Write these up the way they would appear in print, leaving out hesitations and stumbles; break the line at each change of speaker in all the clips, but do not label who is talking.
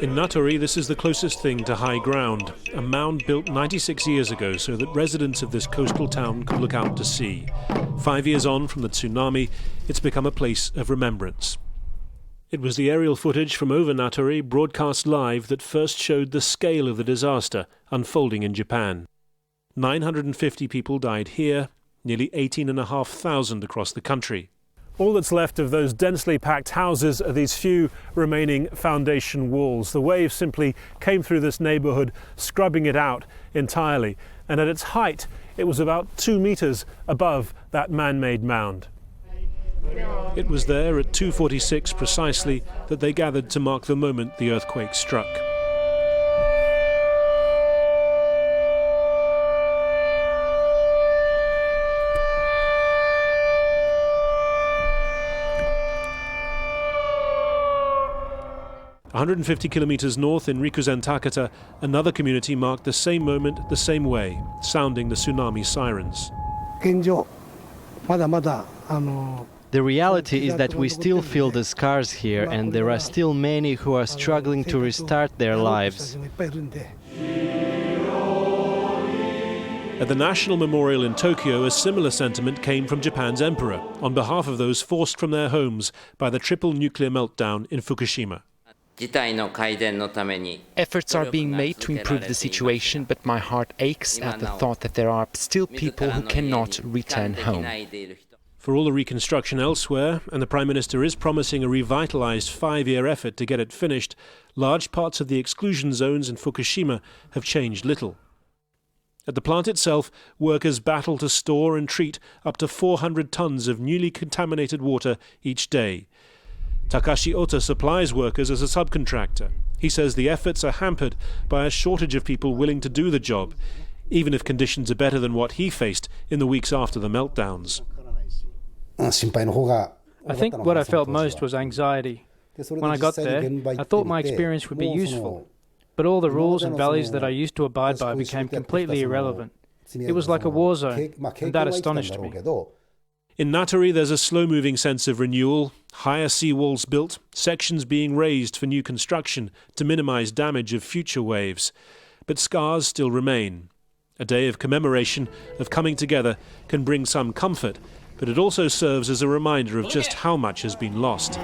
In Natori, this is the closest thing to high ground, a mound built 96 years ago so that residents of this coastal town could look out to sea. 5 years on from the tsunami, it's become a place of remembrance. It was the aerial footage from over Natori, broadcast live, that first showed the scale of the disaster unfolding in Japan. 950 people died here, nearly 18,500 across the country. All that's left of those densely packed houses are these few remaining foundation walls. The wave simply came through this neighbourhood, scrubbing it out entirely. And at its height, it was about 2 meters above that man-made mound. It was there at 2:46 precisely that they gathered to mark the moment the earthquake struck. "150 kilometers north in Rikuzen Takata, another community marked the same moment the same way, sounding the tsunami sirens.
The reality is that we still feel the scars here, and there are still many who are struggling to restart their lives.
At the National Memorial in Tokyo, a similar sentiment came from Japan's emperor on behalf of those forced from their homes by the triple nuclear meltdown in Fukushima.
Efforts are being made to improve the situation, but my heart aches at the thought that there are still people who cannot return home.
For all the reconstruction elsewhere, and the Prime Minister is promising a revitalized 5-year effort to get it finished, large parts of the exclusion zones in Fukushima have changed little. At the plant itself, workers battle to store and treat up to 400 tons of newly contaminated water each day. Takashi Ota supplies workers as a subcontractor. He says the efforts are hampered by a shortage of people willing to do the job, even if conditions are better than what he faced in the weeks after the meltdowns.
I think what I felt most was anxiety. When I got there, I thought my experience would be useful, but all the rules and values that I used to abide by became completely irrelevant. It was like a war zone, and that astonished me.
In Natori, there's a slow-moving sense of renewal, higher seawalls built, sections being raised for new construction to minimize damage of future waves. But scars still remain. A day of commemoration, of coming together, can bring some comfort, but it also serves as a reminder of just how much has been lost.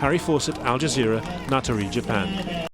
Harry Fawcett, Al Jazeera, Natori, Japan.